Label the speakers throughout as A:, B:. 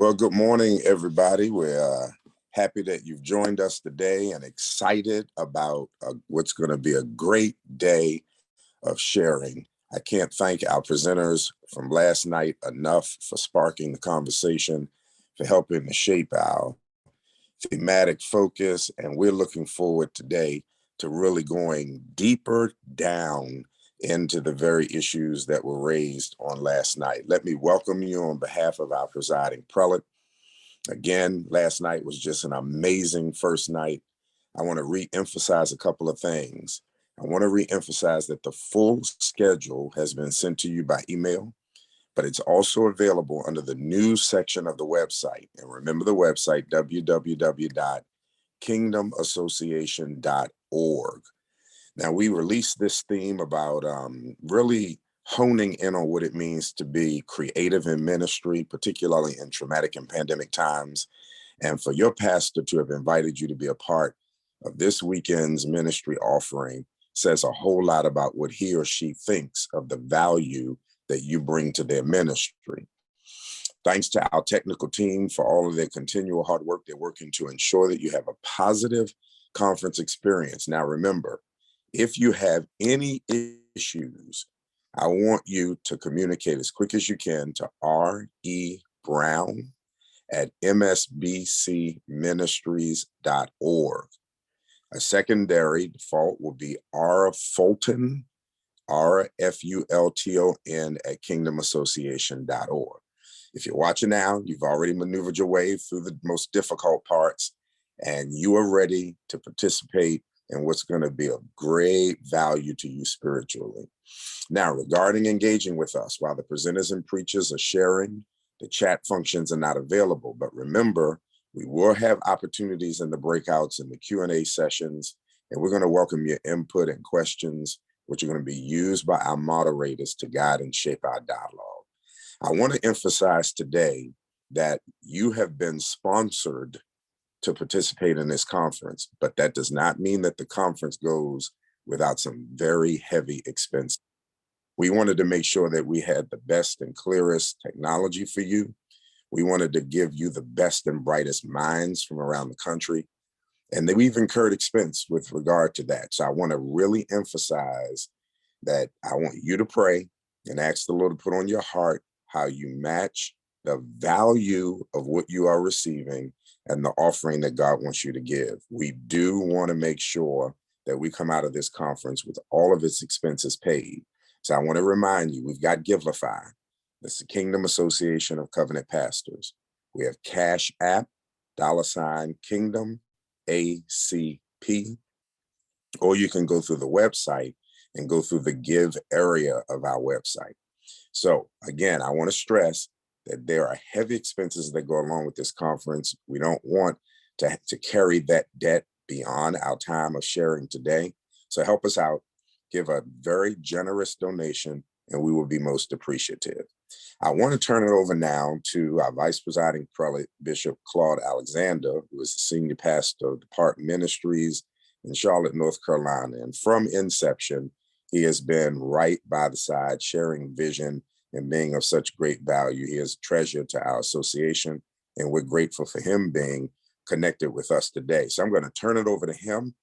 A: Well, good morning, everybody. We're happy that you've joined us today and excited about what's going to be a great day of sharing. I can't thank our presenters from last night enough for sparking the conversation, for helping to shape our thematic focus, and we're looking forward today to really going deeper down into the very issues that were raised on last night. Let me welcome you on behalf of our presiding prelate. Again, last night was just an amazing first night. I want to re-emphasize a couple of things. I want to re-emphasize that the full schedule has been sent to you by email, but it's also available under the news section of the website. And remember the website, www.kingdomassociation.org. Now, we released this theme about really honing in on what it means to be creative in ministry, particularly in traumatic and pandemic times. And for your pastor to have invited you to be a part of this weekend's ministry offering says a whole lot about what he or she thinks of the value that you bring to their ministry. Thanks to our technical team for all of their continual hard work. They're working to ensure that you have a positive conference experience. Now, remember, if you have any issues, I want you to communicate as quick as you can to R.E. Brown at msbcministries.org. A secondary default will be R. Fulton, RFULTON at kingdomassociation.org. If you're watching now, you've already maneuvered your way through the most difficult parts, and you are ready to participate in what's going to be of great value to you spiritually. Now, regarding engaging with us, while the presenters and preachers are sharing, the chat functions are not available. But remember, we will have opportunities in the breakouts and the Q&A sessions, and we're going to welcome your input and questions, which are going to be used by our moderators to guide and shape our dialogue. I want to emphasize today that you have been sponsored to participate in this conference, but that does not mean that the conference goes without some very heavy expense. We wanted to make sure that we had the best and clearest technology for you. We wanted to give you the best and brightest minds from around the country. And then we've incurred expense with regard to that. So I want to really emphasize that I want you to pray and ask the Lord to put on your heart how you match the value of what you are receiving and the offering that God wants you to give. We do want to make sure that we come out of this conference with all of its expenses paid. So I want to remind you, we've got Givelify. That's the Kingdom Association of Covenant Pastors. We have Cash App, $Kingdom ACP, or you can go through the website and go through the give area of our website. So again, I want to stress that there are heavy expenses that go along with this conference. We don't want to carry that debt beyond our time of sharing today. So help us out, give a very generous donation, and we will be most appreciative. I want to turn it over now to our Vice Presiding Prelate, Bishop Claude Alexander, who is the Senior Pastor of Depart Ministries in Charlotte, North Carolina. And from inception, he has been right by the side, sharing vision and being of such great value. He is a treasure to our association, and we're grateful for him being connected with us today. So I'm going to turn it over to him,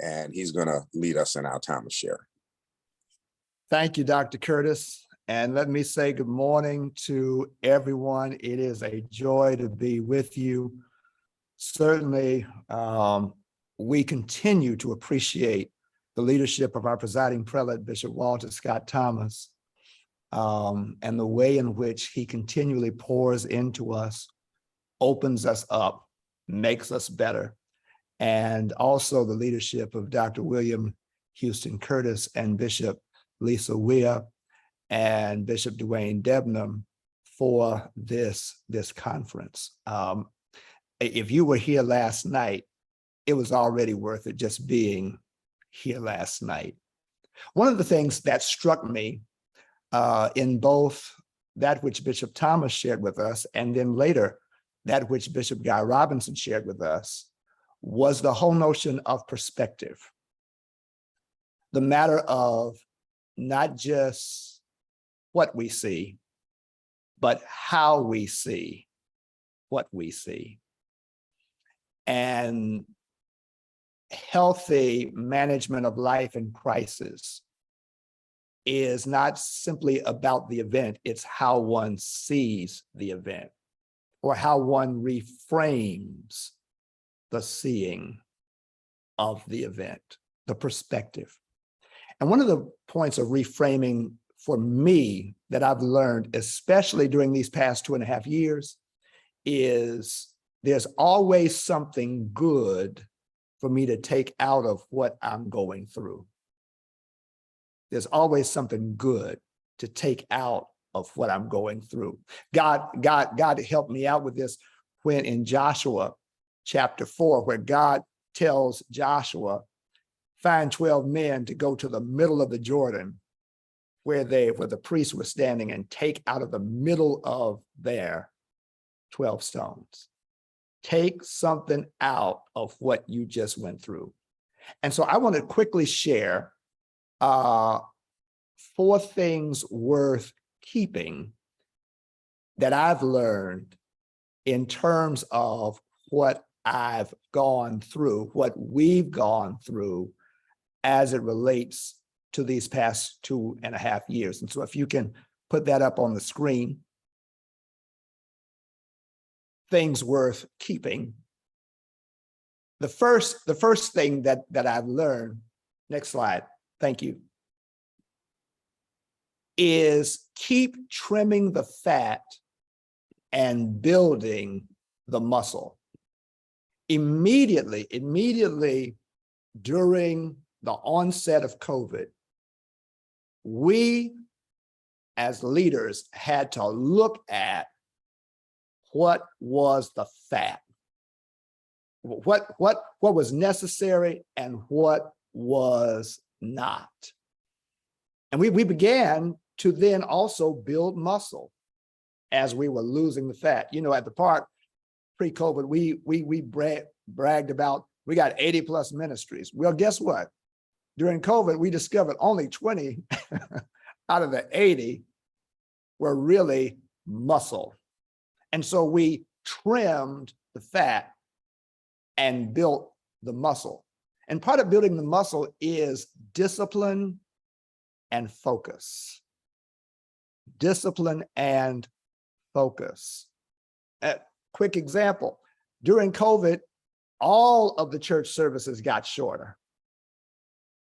A: and he's going to lead us in our time of sharing.
B: Thank you, Dr. Curtis. And let me say good morning to everyone. It is a joy to be with you. Certainly, we continue to appreciate the leadership of our presiding prelate, Bishop Walter Scott Thomas, and the way in which he continually pours into us, opens us up, makes us better. And also the leadership of Dr. William Houston Curtis and Bishop Lisa Weah and Bishop Dwayne Debnam for this conference. If you were here last night, it was already worth it just being here last night. One of the things that struck me in both that which Bishop Thomas shared with us and then later that which Bishop Guy Robinson shared with us was the whole notion of perspective. The matter of not just what we see, but how we see what we see. And healthy management of life in crisis is not simply about the event, it's how one sees the event or how one reframes the seeing of the event, the perspective. And one of the points of reframing for me that I've learned, especially during these past 2.5 years, is there's always something good for me to take out of what I'm going through. There's always something good to take out of what I'm going through. God helped me out with this when in Joshua chapter 4, where God tells Joshua, find 12 men to go to the middle of the Jordan where the priests were standing, and take out of the middle of there 12 stones. Take something out of what you just went through. And so I want to quickly share 4 things worth keeping that I've learned in terms of what I've gone through, what we've gone through as it relates to these past 2.5 years. And so if you can put that up on the screen, things worth keeping. The first thing that I've learned, next slide, thank you, is keep trimming the fat and building the muscle. Immediately during the onset of COVID, we as leaders had to look at what was the fat, what was necessary and what was not. And we began to then also build muscle as we were losing the fat. You know, at the park pre-COVID, we bragged about we got 80 plus ministries. Well, guess what? During COVID, we discovered only 20 out of the 80 were really muscle. And so we trimmed the fat and built the muscle. And part of building the muscle is discipline and focus. Discipline and focus. A quick example, during COVID, all of the church services got shorter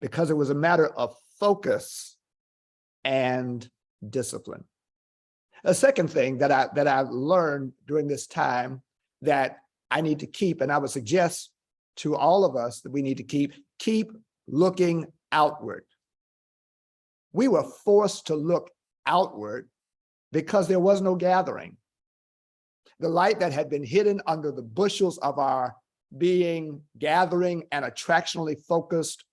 B: because it was a matter of focus and discipline. A second thing that I've learned during this time that I need to keep, and I would suggest to all of us that we need to keep looking outward. We were forced to look outward because there was no gathering. The light that had been hidden under the bushels of our being, gathering, and attractionally focused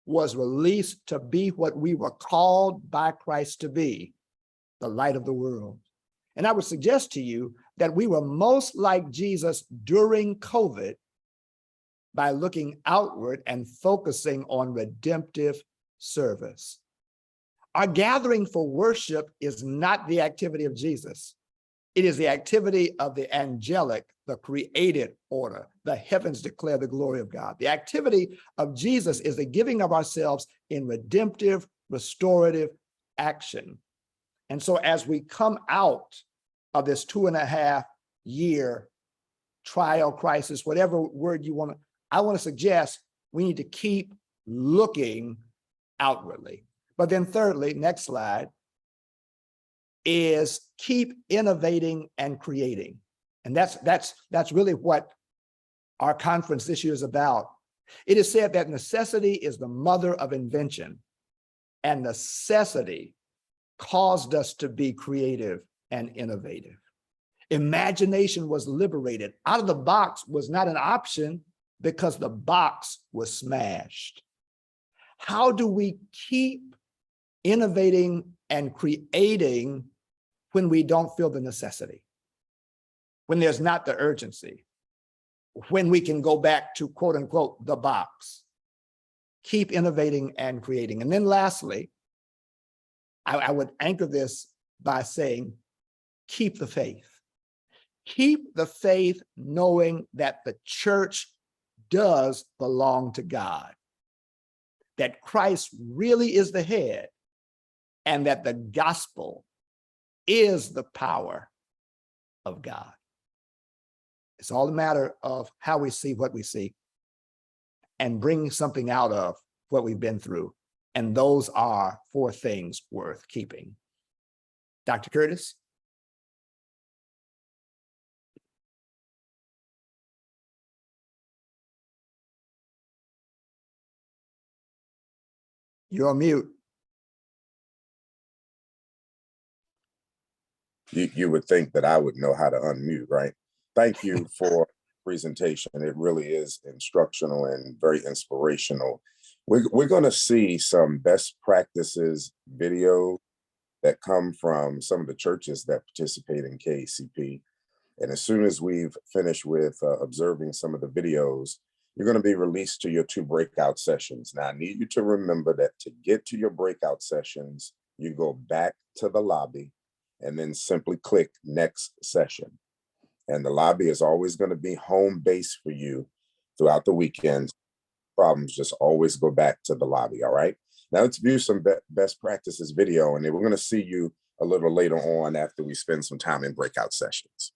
B: was released to be what we were called by Christ to be, the light of the world. And I would suggest to you that we were most like Jesus during COVID by looking outward and focusing on redemptive service. Our gathering for worship is not the activity of Jesus. It is the activity of the angelic, the created order. The heavens declare the glory of God. The activity of Jesus is the giving of ourselves in redemptive, restorative action. And so as we come out of this 2.5 year trial, crisis, whatever word you want to, I want to suggest we need to keep looking outwardly. But then thirdly, next slide, is keep innovating and creating. And that's really what our conference this year is about. It is said that necessity is the mother of invention, and necessity caused us to be creative and innovative. Imagination was liberated. Out of the box was not an option because the box was smashed. How do we keep innovating and creating when we don't feel the necessity, when there's not the urgency, when we can go back to quote unquote the box? Keep innovating and creating. And then lastly, I would anchor this by saying, keep the faith. Keep the faith, knowing that the church does belong to God, that Christ really is the head, and that the gospel is the power of God. It's all a matter of how we see what we see and bringing something out of what we've been through. And those are 4 things worth keeping. Dr. Curtis? You're on mute.
A: You would think that I would know how to unmute, right? Thank you for the presentation. It really is instructional and very inspirational. We're going to see some best practices video that come from some of the churches that participate in KACP. And as soon as we've finished with observing some of the videos, you're going to be released to your 2 breakout sessions. Now, I need you to remember that to get to your breakout sessions, you go back to the lobby and then simply click next session. And the lobby is always going to be home base for you throughout the weekends. Problems, just always go back to the lobby. All right. Now let's view some best practices video, and then we're going to see you a little later on after we spend some time in breakout sessions.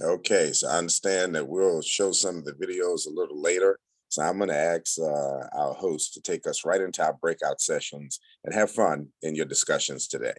A: Okay, so I understand that we'll show some of the videos a little later. So I'm going to ask our host to take us right into our breakout sessions and have fun in your discussions today.